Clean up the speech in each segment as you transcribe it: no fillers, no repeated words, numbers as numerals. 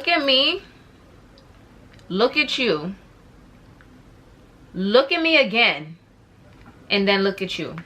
look at me, look at you, look at me again, and then look at you.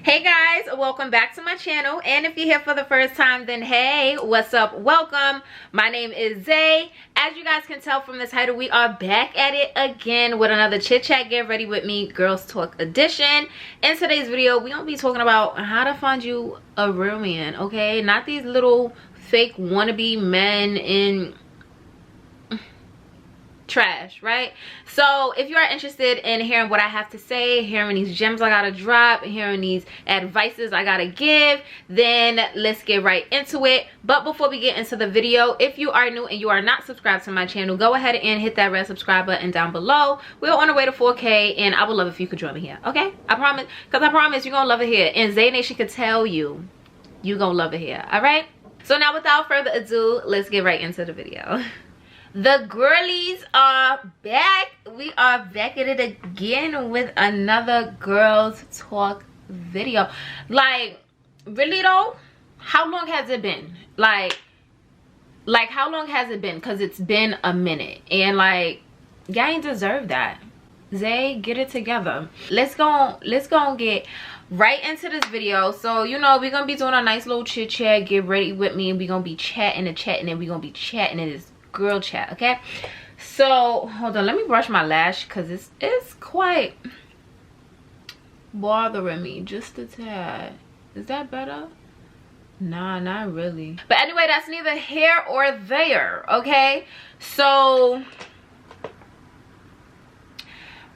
Hey guys, welcome back to my channel, and if you're here for the first time, then hey, what's up? Welcome. My name is Zay. As you guys can tell from the title, we are back at it again with another chit chat. Get ready with me, girls talk edition. In today's video, we're gonna be talking about how to find you a real man, okay? Not these little fake wannabe men in trash, right? So if you are interested in hearing what I have to say, hearing these gems I gotta drop, hearing these advices I gotta give, then let's get right into it. But before we get into the video, if you are new and you are not subscribed to my channel, go ahead and hit that red subscribe button down below. We're on our way to 4K, and I would love if you could join me here, okay? I promise, because I promise you're gonna love it here, and Zay Nation could tell you you're gonna love it here. All right, so now without further ado, let's get right into the video. The girlies are back. We are back at it again with another girls talk video. Like, really though, how long has it been? Like how long has it been? Because it's been a minute, and like, y'all ain't deserve that. Zay, get it together. Let's go get right into this video. So, you know, we're gonna be doing a nice little chit chat. Get ready with me, and we're gonna be chatting and chatting, and we're gonna be chatting in this girl chat, okay? So hold on, let me brush my lash because it's quite bothering me just a tad. Is that better? Nah, not really. But anyway, that's neither here or there, okay? So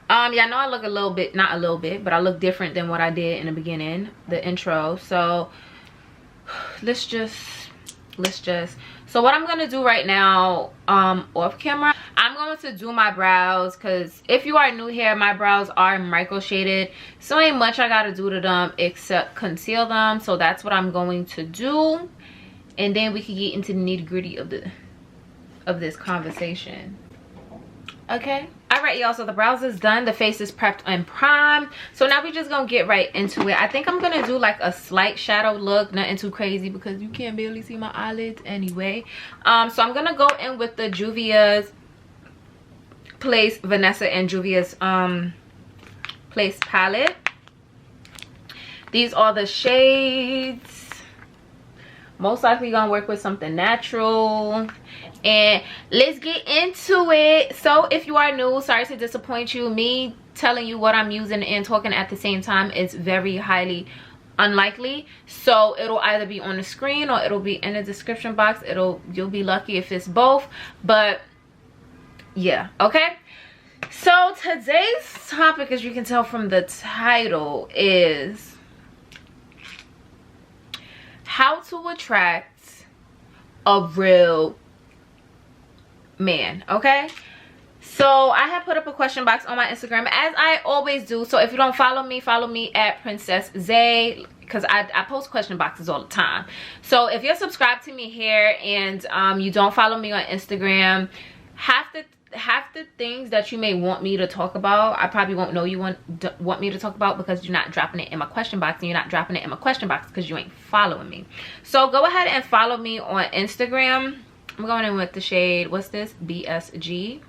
yeah, I know I look a little bit, not a little bit, but I look different than what I did in the beginning, the intro. So let's just so what I'm gonna do right now, off camera, I'm going to do my brows, because if you are new here, my brows are micro shaded, so ain't much I gotta do to them except conceal them. So that's what I'm going to do, and then we can get into the nitty-gritty of this conversation, okay? All right, y'all, so the brows is done, the face is prepped and primed, so now we just gonna get right into it. I think I'm gonna do like a slight shadow look, nothing too crazy because you can't barely see my eyelids anyway. So I'm gonna go in with the Juvia's Place Vanessa and Juvia's Place palette. These are the shades. Most likely gonna work with something natural, and let's get into it. So if you are new, sorry to disappoint you. Me telling you what I'm using and talking at the same time is very highly unlikely, so it'll either be on the screen or it'll be in the description box. You'll be lucky if it's both, but yeah, okay? So today's topic, as you can tell from the title, is how to attract a real man, okay? So I have put up a question box on my Instagram, as I always do. So if you don't follow me at Princess Zay, because I post question boxes all the time. So if you're subscribed to me here and you don't follow me on Instagram, half the things that you may want me to talk about, I probably won't know you want me to talk about, because you're not dropping it in my question box, and you're not dropping it in my question box because you ain't following me. So go ahead and follow me on Instagram. I'm going in with the shade, what's this, BSG,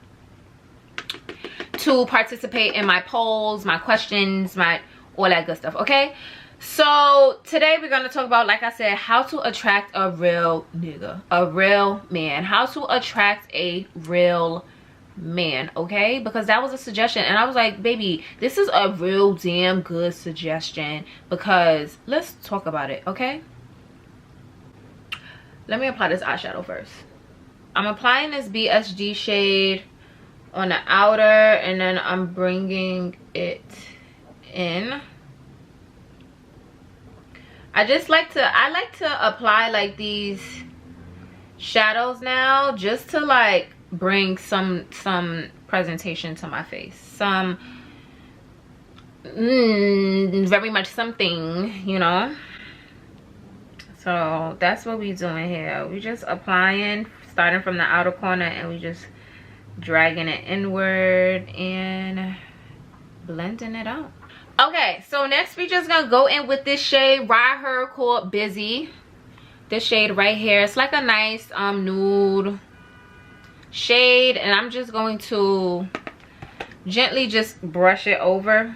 to participate in my polls, my questions, all that good stuff, okay? So today we're going to talk about, like I said, how to attract a real nigga, a real man, how to attract a real man, okay? Because that was a suggestion, and I was like, baby, this is a real damn good suggestion, because let's talk about it, okay? Let me apply this eyeshadow first. I'm applying this BSG shade on the outer, and then I'm bringing it in. I like to apply like these shadows now, just to like bring some presentation to my face, some very much something, you know. So that's what we doing here. We just applying, starting from the outer corner, and we just dragging it inward and blending it out. Okay, so next we just gonna go in with this shade right here called Busy. This shade right here, it's like a nice nude shade, and I'm just going to gently just brush it over.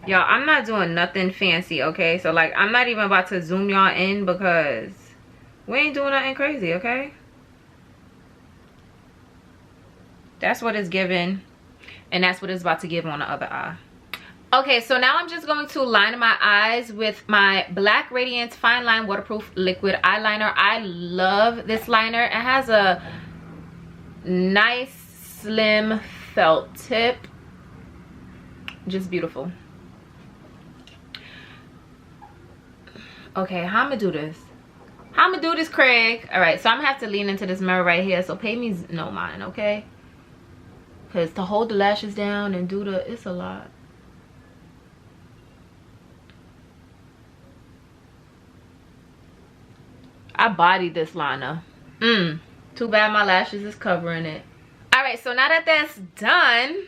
Y'all, I'm not doing nothing fancy, okay? So like, I'm not even about to zoom y'all in because we ain't doing nothing crazy, okay? That's what it's giving, and that's what it's about to give on the other eye. Okay, so now I'm just going to line my eyes with my Black Radiance Fine Line Waterproof Liquid Eyeliner. I love this liner. It has a nice slim felt tip. Just beautiful. Okay, how I'm gonna do this? How I'm gonna do this, Craig? All right, so I'm gonna have to lean into this mirror right here. So pay me no mind, okay? Because to hold the lashes down and do the, it's a lot. I bodied this liner. Too bad my lashes is covering it. All right, so now that that's done,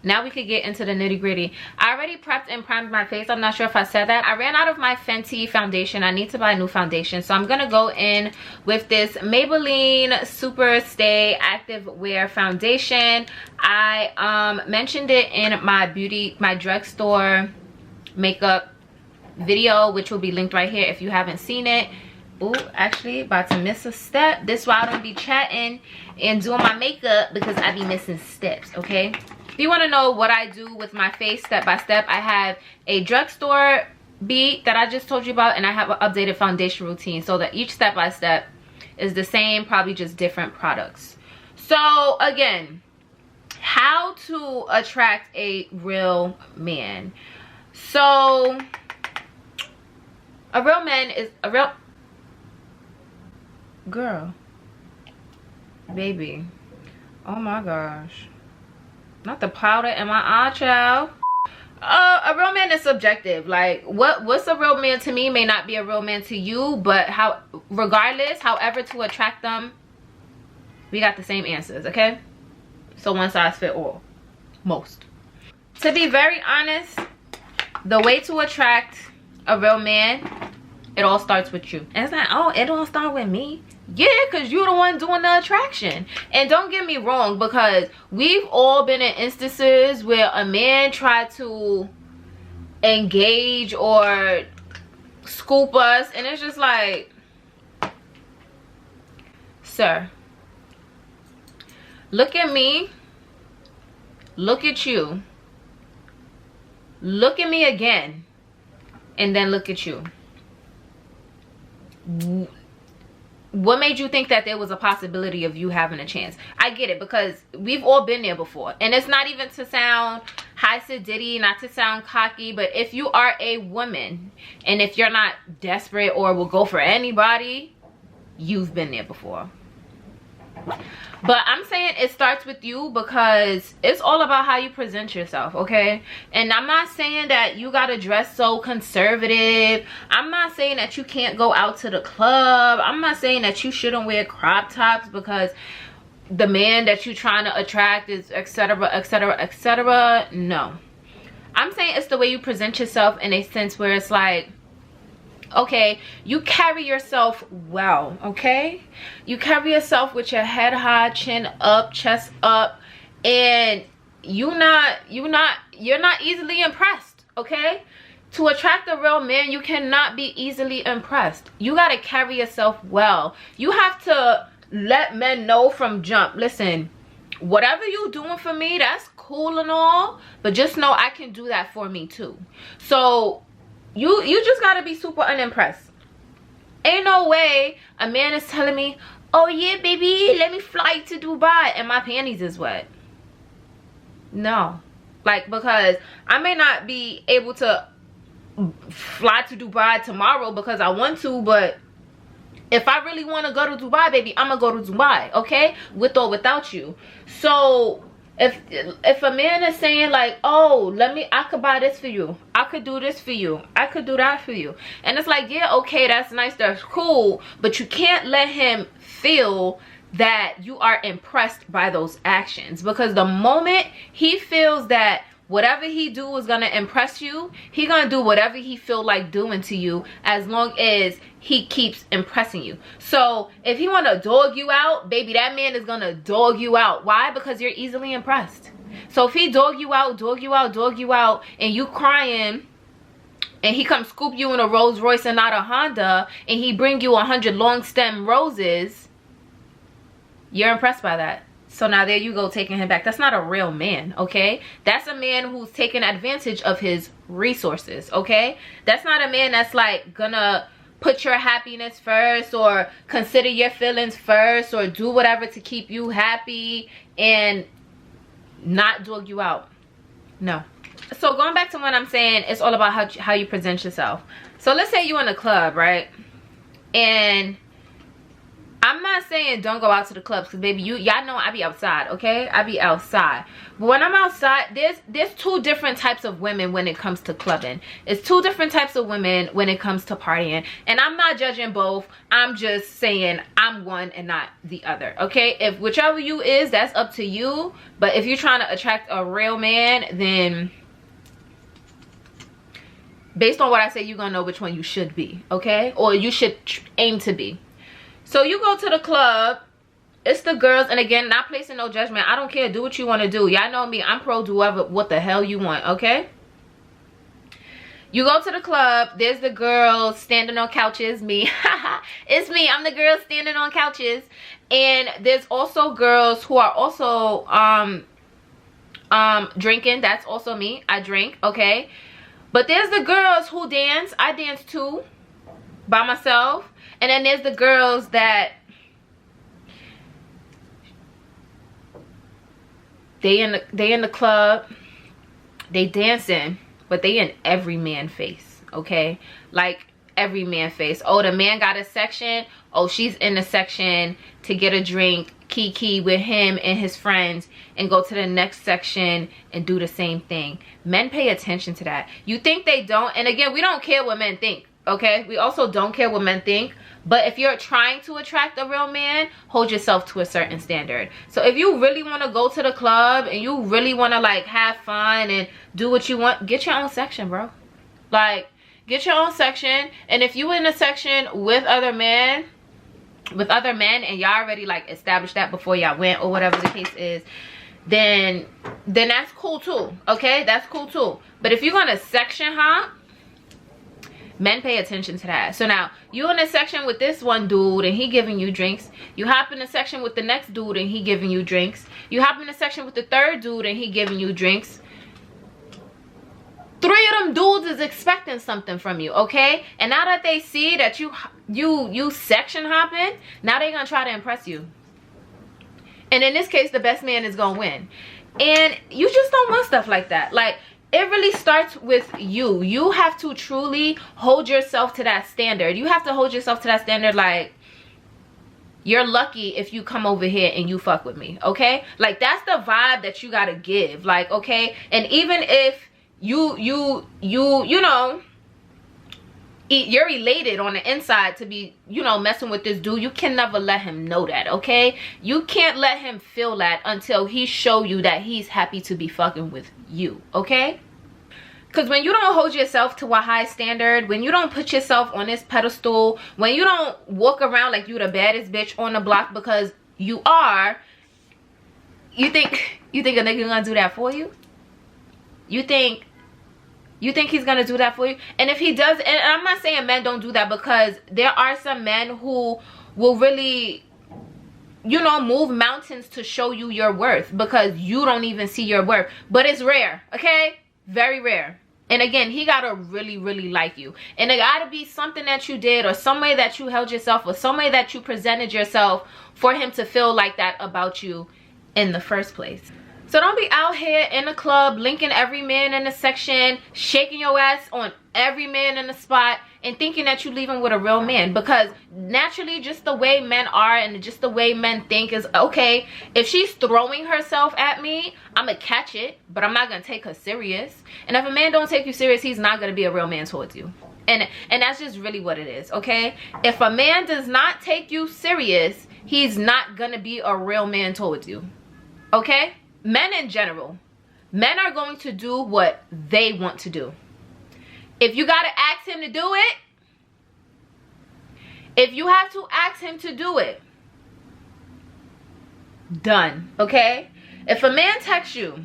now we could get into the nitty gritty. I already prepped and primed my face. I'm not sure if I said that. I ran out of my Fenty foundation. I need to buy a new foundation. So I'm going to go in with this Maybelline Super Stay Active Wear Foundation. I mentioned it in my drugstore makeup video, which will be linked right here if you haven't seen it. Ooh, actually about to miss a step. This is why I don't be chatting and doing my makeup, because I be missing steps, okay? If you want to know what I do with my face step by step, I have a drugstore beat that I just told you about, and I have an updated foundation routine, so that each step by step is the same, probably just different products. So again, how to attract a real man. So a real man is a real girl, baby. Oh my gosh, not the powder in my eye, child. A real man is subjective. Like what's a real man to me may not be a real man to you, but regardless, however to attract them, we got the same answers, okay? So one size fit all, most. To be very honest, the way to attract a real man, it all starts with you. And it's like, oh, it all starts with me. Yeah, because you're the one doing the attraction. And don't get me wrong, because we've all been in instances where a man tried to engage or scoop us, and it's just like, sir, look at me, look at you, look at me again, and then look at you. What made you think that there was a possibility of you having a chance? I get it, because we've all been there before. And it's not even to sound high sedity, not to sound cocky, but if you are a woman and if you're not desperate or will go for anybody, you've been there before. But I'm saying it starts with you, because it's all about how you present yourself, okay? And I'm not saying that you gotta dress so conservative. I'm not saying that you can't go out to the club. I'm not saying that you shouldn't wear crop tops because the man that you're trying to attract is etc, etc, etc. No, I'm saying it's the way you present yourself, in a sense where it's like, okay, you carry yourself well, okay? You carry yourself with your head high, chin up, chest up, and you're not easily impressed, okay? To attract a real man, you cannot be easily impressed. You got to carry yourself well. You have to let men know from jump, listen, whatever you doing for me, that's cool and all, but just know I can do that for me too. So you just gotta be super unimpressed. Ain't no way a man is telling me, oh yeah baby, let me fly to Dubai, and my panties is wet. No, like, because I may not be able to fly to Dubai tomorrow because I want to, but If I really want to go to Dubai, baby, I'm gonna go to Dubai, okay? With or without you. So if a man is saying like, oh, I could buy this for you, I could do this for you, I could do that for you, and it's like, yeah, okay, that's nice, that's cool, but you can't let him feel that you are impressed by those actions, because the moment he feels that whatever he do is gonna impress you, he gonna do whatever he feel like doing to you, as long as he keeps impressing you. So if he wanna dog you out, baby, that man is gonna dog you out. Why? Because you're easily impressed. So if he dog you out, and you crying, and he come scoop you in a Rolls Royce and not a Honda, and he bring you 100 long stem roses, you're impressed by that. So now there you go, taking him back. That's not a real man, okay? That's a man who's taking advantage of his resources, okay? That's not a man that's like gonna put your happiness first, or consider your feelings first, or do whatever to keep you happy and not dog you out. No. So going back to what I'm saying, it's all about how you present yourself. So let's say you're in a club, right? And I'm not saying don't go out to the clubs, because baby, y'all know I be outside, okay? I be outside. But when I'm outside, there's two different types of women when it comes to clubbing. It's two different types of women when it comes to partying. And I'm not judging both. I'm just saying I'm one and not the other, okay? If whichever you is, that's up to you. But if you're trying to attract a real man, then based on what I say, you're gonna know which one you should be, okay? Or you should aim to be. So you go to the club, it's the girls, and again, not placing no judgment. I don't care, do what you want to do. Y'all know me, I'm pro do what the hell you want, okay? You go to the club, there's the girls standing on couches, me. It's me, I'm the girl standing on couches. And there's also girls who are also drinking. That's also me, I drink, okay? But there's the girls who dance. I dance too, by myself. And then there's the girls that they in the club, they dancing, but they in every man face, okay? Like every man face. Oh, the man got a section. Oh, she's in the section to get a drink, kiki with him and his friends, and go to the next section and do the same thing. Men pay attention to that. You think they don't? And again, we don't care what men think, okay? We also don't care what men think. But if you're trying to attract a real man, hold yourself to a certain standard. So if you really want to go to the club and you really want to like have fun and do what you want, get your own section, bro. Like, get your own section. And if you in a section with other men, and y'all already like established that before y'all went, or whatever the case is, then that's cool too, okay? That's cool too. But if you're gonna section hop, men pay attention to that. So now you in a section with this one dude and he giving you drinks. You hop in a section with the next dude and he giving you drinks. You hop in a section with the third dude and he giving you drinks. 3 of them dudes is expecting something from you, okay? And now that they see that you section hopping, now they gonna try to impress you. And in this case, the best man is gonna win. And you just don't want stuff like that. Like, it really starts with you. You have to truly hold yourself to that standard. You have to hold yourself to that standard like, you're lucky if you come over here and you fuck with me, okay? Like, that's the vibe that you gotta give, like, okay? And even if you know, you're elated on the inside to be, you know, messing with this dude, you can never let him know that, okay? You can't let him feel that until he show you that he's happy to be fucking with you, okay? Because when you don't hold yourself to a high standard, when you don't put yourself on this pedestal, when you don't walk around like you the baddest bitch on the block, because you are, you think a nigga gonna do that for you? You think he's gonna do that for you? And if he does, and I'm not saying men don't do that, because there are some men who will really, you know, move mountains to show you your worth, because you don't even see your worth. But it's rare, okay? Very rare. And again, he gotta really, really like you. And it gotta be something that you did, or some way that you held yourself, or some way that you presented yourself for him to feel like that about you in the first place. So don't be out here in the club linking every man in the section, shaking your ass on every man in the spot, and thinking that you're leaving with a real man, because naturally just the way men are and just the way men think is, okay, if she's throwing herself at me, I'm gonna catch it, but I'm not gonna take her serious. And if a man don't take you serious, he's not gonna be a real man towards you. And that's just really what it is, okay? If a man does not take you serious, he's not gonna be a real man towards you, okay? Men in general, men are going to do what they want to do. If you gotta ask him to do it, if you have to ask him to do it, done, okay? If a man texts you,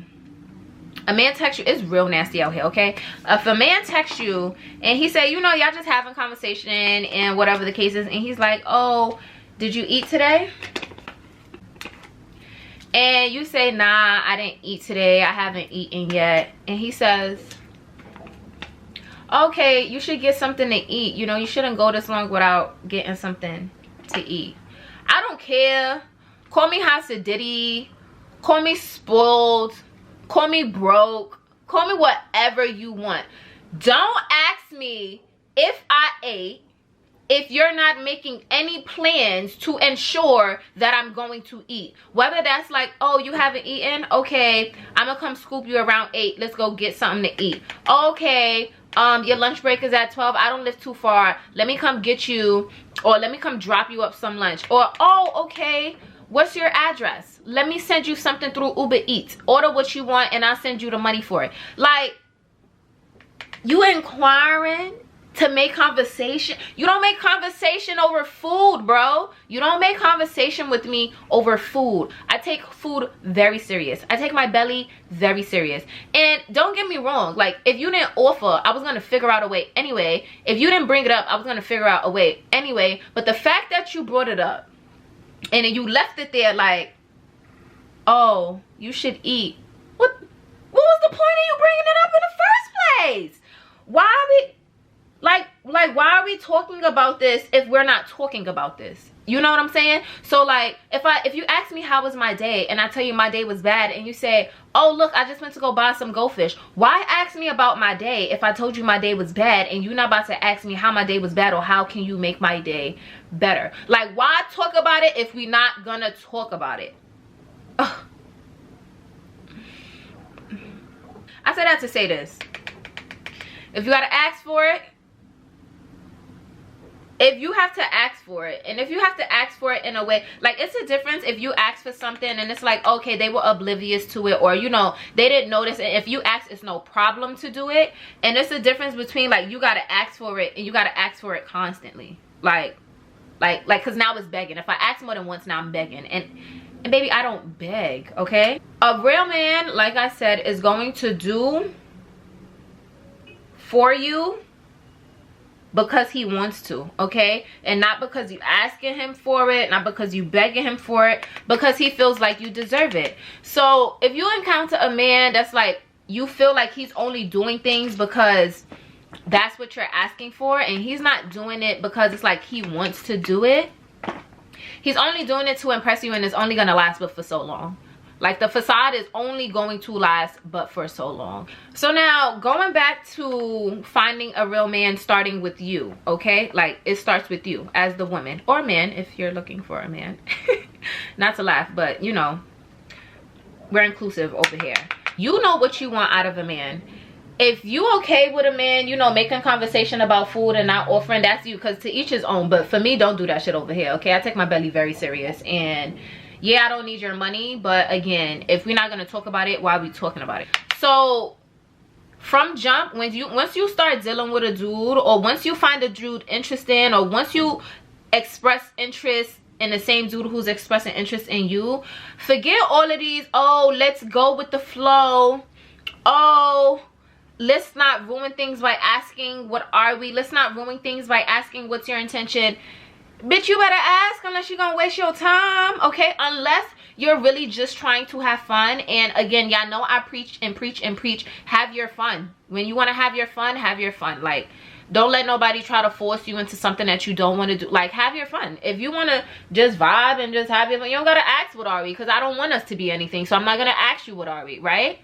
it's real nasty out here, okay? If a man texts you and he say, you know, y'all just having conversation and whatever the case is, and he's like, oh, did you eat today? And you say, nah, I didn't eat today, I haven't eaten yet. And he says, okay, you should get something to eat. You know, you shouldn't go this long without getting something to eat. I don't care. Call me Hasidity, call me spoiled, call me broke, call me whatever you want. Don't ask me if I ate if you're not making any plans to ensure that I'm going to eat. Whether that's like, oh, you haven't eaten? Okay, I'm gonna come scoop you around 8. Let's go get something to eat. Okay, your lunch break is at 12. I don't live too far. Let me come get you, or let me come drop you up some lunch. Or, oh, okay, what's your address? Let me send you something through Uber Eats. Order what you want and I'll send you the money for it. Like, you inquiring to make conversation. You don't make conversation over food, bro. You don't make conversation with me over food. I take food very serious. I take my belly very serious. And don't get me wrong, like, if you didn't offer, I was gonna figure out a way anyway. If you didn't bring it up, I was gonna figure out a way anyway. But the fact that you brought it up and then you left it there like, oh, you should eat. What was the point of you bringing it up in the first place? Why are we like why are we talking about this if we're not talking about this? You know what I'm saying? So like, if you ask me how was my day and I tell you my day was bad and you say, oh look, I just went to go buy some goldfish, why ask me about my day if I told you my day was bad and you're not about to ask me how my day was bad or how can you make my day better? Like, why talk about it if we're not gonna talk about it? Ugh. I said that to say this. If you gotta ask for it, if you have to ask for it, and if you have to ask for it in a way, like, it's a difference if you ask for something and it's like, okay, they were oblivious to it, or, you know, they didn't notice it. If you ask, it's no problem to do it. And it's a difference between, like, you gotta ask for it and you gotta ask for it constantly. Like, because now it's begging. If I ask more than once, now I'm begging. And baby, I don't beg, okay? A real man, like I said, is going to do for you because he wants to, okay? And not because you asking him for it, not because you begging him for it, because he feels like you deserve it. So if you encounter a man that's like, you feel like he's only doing things because that's what you're asking for, and he's not doing it because it's like he wants to do it, he's only doing it to impress you, and it's only gonna last but for so long. Like, the facade is only going to last but for so long. So now, going back to finding a real man, starting with you, okay? Like, it starts with you as the woman, or man if you're looking for a man. Not to laugh, but you know, we're inclusive over here. You know what you want out of a man. If you okay with a man, you know, making conversation about food and not offering, that's you, because to each his own. But for me, don't do that shit over here, okay? I take my belly very serious, and yeah, I don't need your money, but again, if we're not gonna talk about it, why are we talking about it? So from jump, once you start dealing with a dude, or once you find a dude interesting, or once you express interest in the same dude who's expressing interest in you, forget all of these, oh, let's go with the flow, oh, let's not ruin things by asking what are we, let's not ruin things by asking what's your intention. Bitch, you better ask unless you're gonna waste your time, okay? Unless you're really just trying to have fun. And again, y'all know I preach and preach and preach, have your fun. When you want to have your fun, have your fun. Like, don't let nobody try to force you into something that you don't want to do. Like, have your fun. If you want to just vibe and just have your fun, you don't gotta ask what are we, because I don't want us to be anything, so I'm not gonna ask you what are we, right?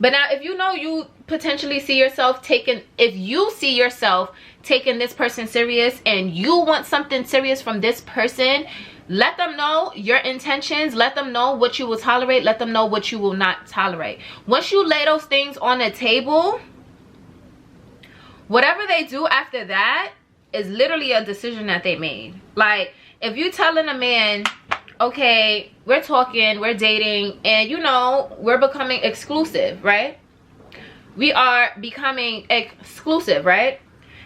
But now if you know you potentially see yourself taking, if you see yourself taking this person serious and you want something serious from this person, let them know your intentions. Let them know what you will tolerate. Let them know what you will not tolerate. Once you lay those things on the table, whatever they do after that is literally a decision that they made. Like, if you telling a man, okay, we're talking, we're dating, and you know, we're becoming exclusive, right? We are becoming exclusive, right?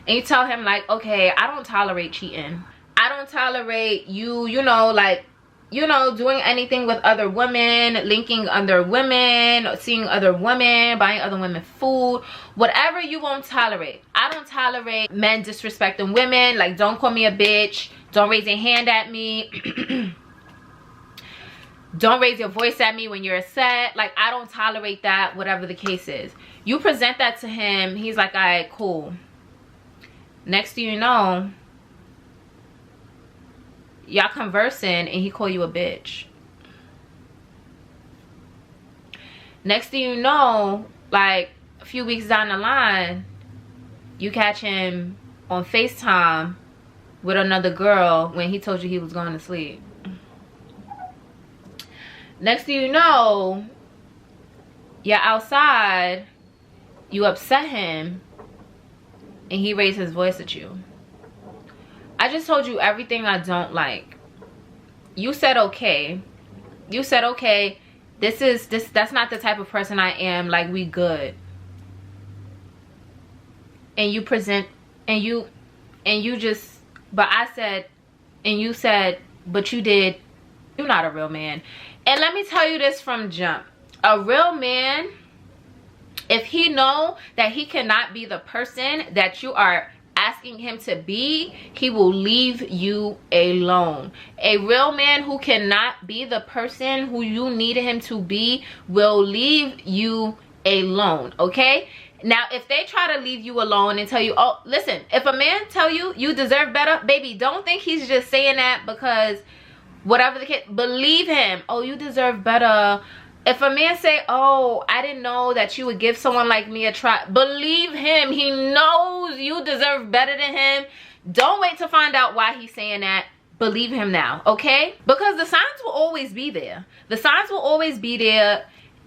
And you tell him like, okay, I don't tolerate cheating. I don't tolerate you, you know, like, you know, doing anything with other women, linking other women, seeing other women, buying other women food, whatever you won't tolerate. I don't tolerate men disrespecting women. Like, don't call me a bitch. Don't raise your hand at me. Don't raise your voice at me when you're upset. Like, I don't tolerate that, whatever the case is. You present that to him. He's like, all right, cool. Next thing you know, y'all conversing and he call you a bitch. Next thing you know, like a few weeks down the line, you catch him on FaceTime with another girl when he told you he was going to sleep. Next thing you know, you're outside, you upset him, and he raised his voice at you. I just told you everything I don't like. You said okay. You said okay, that's not the type of person I am, like, we good. And you present, and you just, but I said, and you said, but you did, you're not a real man. And let me tell you this from jump. A real man, if he know that he cannot be the person that you are asking him to be, he will leave you alone. A real man who cannot be the person who you need him to be will leave you alone, okay? Now, if they try to leave you alone and tell you, oh, listen, if a man tell you you deserve better, baby, don't think he's just saying that because whatever the case, believe him. Oh, you deserve better. If a man say, oh, I didn't know that you would give someone like me a try, believe him. He knows you deserve better than him. Don't wait to find out why he's saying that. Believe him now, okay? Because the signs will always be there. The signs will always be there.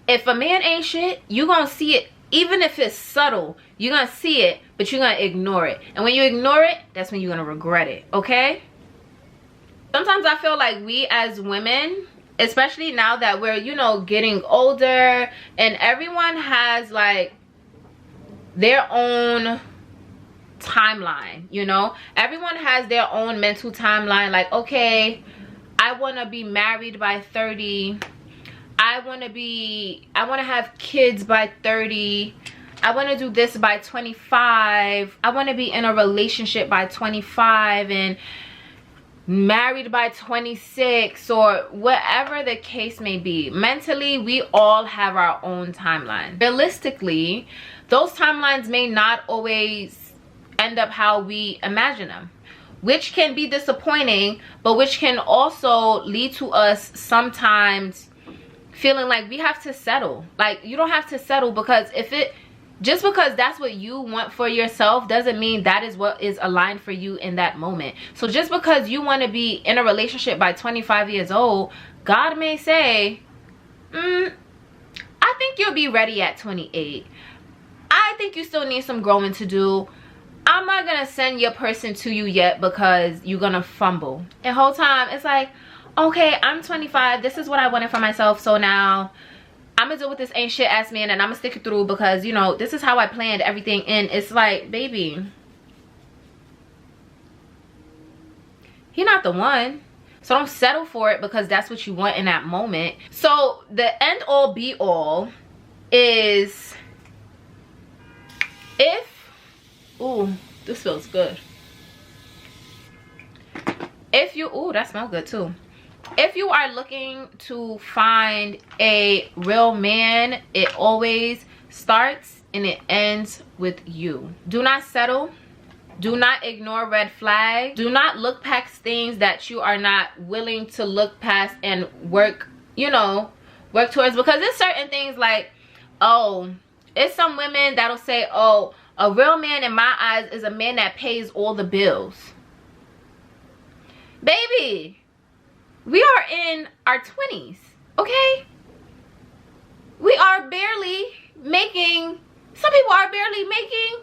If a man ain't shit, you gonna see it. Even if it's subtle, you're gonna see it, but you're gonna ignore it. And when you ignore it, that's when you're gonna regret it, okay? Sometimes I feel like we as women, especially now that we're, you know, getting older, and everyone has like their own timeline, you know, everyone has their own mental timeline. Like, okay, I want to be married by 30. I want to have kids by 30. I want to do this by 25. I want to be in a relationship by 25 and married by 26, or whatever the case may be. Mentally, we all have our own timeline. Realistically, those timelines may not always end up how we imagine them, which can be disappointing, but which can also lead to us sometimes feeling like we have to settle. Like, you don't have to settle, because just because that's what you want for yourself doesn't mean that is what is aligned for you in that moment. So just because you want to be in a relationship by 25 years old, God may say, I think you'll be ready at 28. I think you still need some growing to do. I'm not gonna send your person to you yet because you're gonna fumble. And whole time it's like, okay, I'm 25, this is what I wanted for myself, so now I'm gonna deal with this ain't shit ass man and I'm gonna stick it through because, you know, this is how I planned everything. And it's like, baby, he not the one. So don't settle for it because that's what you want in that moment. So the end all be all is, ooh, this feels good. Ooh, that smells good too. If you are looking to find a real man, it always starts and it ends with you. Do not settle. Do not ignore red flags. Do not look past things that you are not willing to look past and work, you know, work towards. Because there's certain things like, oh, it's some women that'll say, oh, a real man in my eyes is a man that pays all the bills. Baby, we are in our 20s, okay? We are barely making, some people are barely making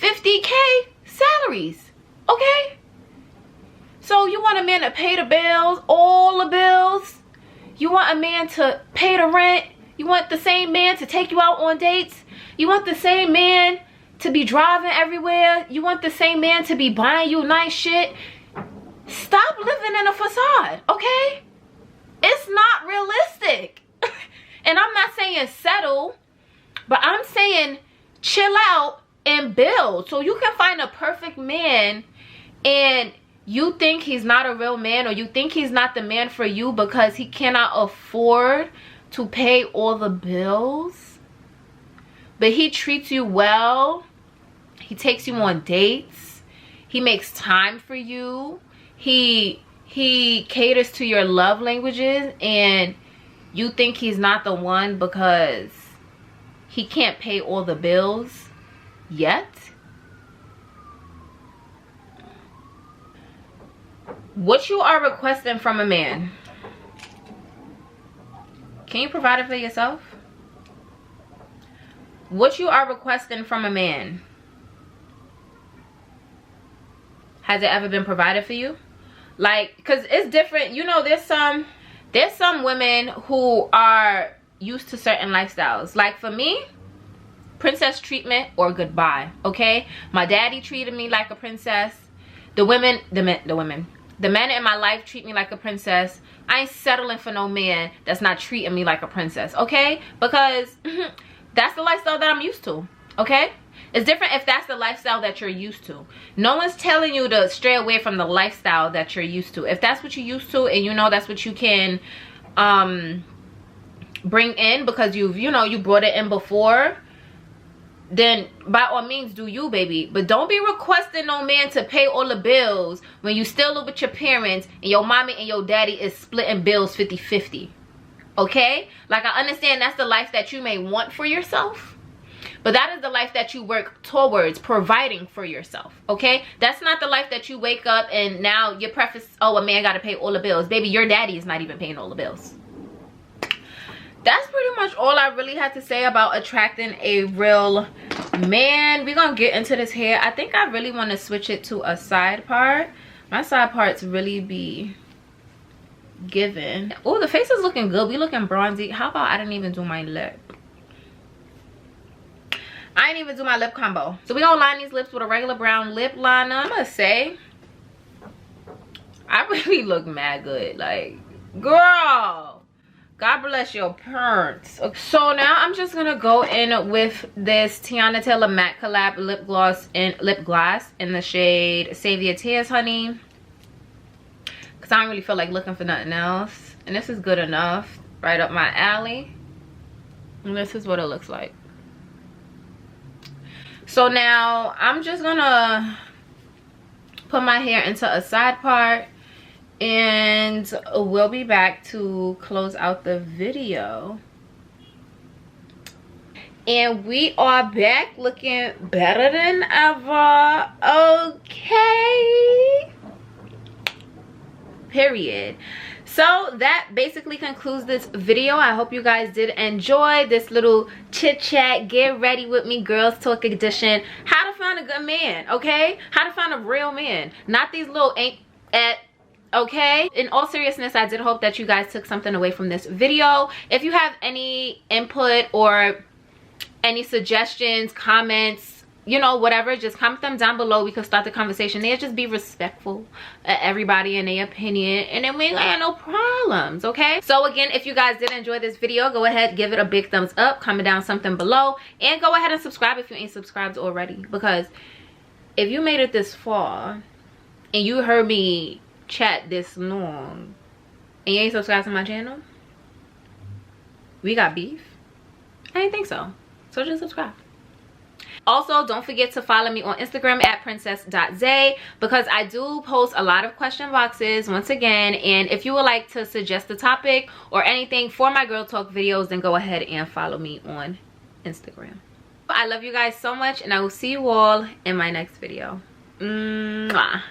50K salaries, okay? So you want a man to pay the bills, all the bills? You want a man to pay the rent? You want the same man to take you out on dates? You want the same man to be driving everywhere? You want the same man to be buying you nice shit? Stop living in a facade, okay? It's not realistic. And I'm not saying settle, but I'm saying chill out and build. So you can find a perfect man and you think he's not a real man, or you think he's not the man for you because he cannot afford to pay all the bills, but he treats you well, he takes you on dates, he makes time for you, he caters to your love languages, and you think he's not the one because he can't pay all the bills yet? What you are requesting from a man, can you provide it for yourself? What you are requesting from a man, has it ever been provided for you? Like, because it's different, you know. There's some women who are used to certain lifestyles. Like for me, princess treatment or goodbye, okay? My daddy treated me like a princess. The men in my life treat me like a princess. I ain't settling for no man that's not treating me like a princess, okay? Because that's the lifestyle that I'm used to, okay? It's different if that's the lifestyle that you're used to. No one's telling you to stray away from the lifestyle that you're used to. If that's what you're used to and you know that's what you can bring in because you brought it in before, then by all means do you, baby. But don't be requesting no man to pay all the bills when you still live with your parents and your mommy and your daddy is splitting bills 50-50. Okay? Like, I understand that's the life that you may want for yourself, but that is the life that you work towards providing for yourself. Okay? That's not the life that you wake up and now your preface, oh, a man got to pay all the bills. Baby, your daddy is not even paying all the bills. That's pretty much all I really had to say about attracting a real man. We're gonna get into this hair. I think I really want to switch it to a side part. My side parts really be given. Oh, the face is looking good. We looking bronzy. How about I didn't even do my lip? I didn't even do my lip combo. So we gonna line these lips with a regular brown lip liner. I'm gonna say I really look mad good. Like, girl, God bless your parents. So now I'm just gonna go in with this Tiana Taylor Matte Collab lip gloss in the shade Save Your Tears, honey. Cause I don't really feel like looking for nothing else. And this is good enough. Right up my alley. And this is what it looks like. So now I'm just gonna put my hair into a side part. And we'll be back to close out the video. And we are back looking better than ever. Okay. Period. So that basically concludes this video. I hope you guys did enjoy this little chit chat, get ready with me girls talk edition. How to find a good man, okay? How to find a real man. Not these little okay? In all seriousness, I did hope that you guys took something away from this video. If you have any input or any suggestions, comments, you know, whatever, just comment them down below. We can start the conversation there. Just be respectful of everybody and their opinion, and then we ain't got no problems, okay? So again, if you guys did enjoy this video, go ahead, give it a big thumbs up, comment down something below, and go ahead and subscribe if you ain't subscribed already. Because if you made it this far and you heard me chat this long and you ain't subscribed to my channel, we got beef? I didn't think so. So just subscribe. Also, don't forget to follow me on Instagram at princess.zay, because I do post a lot of question boxes once again. And if you would like to suggest a topic or anything for my girl talk videos, then go ahead and follow me on Instagram. I love you guys so much, and I will see you all in my next video. Mwah.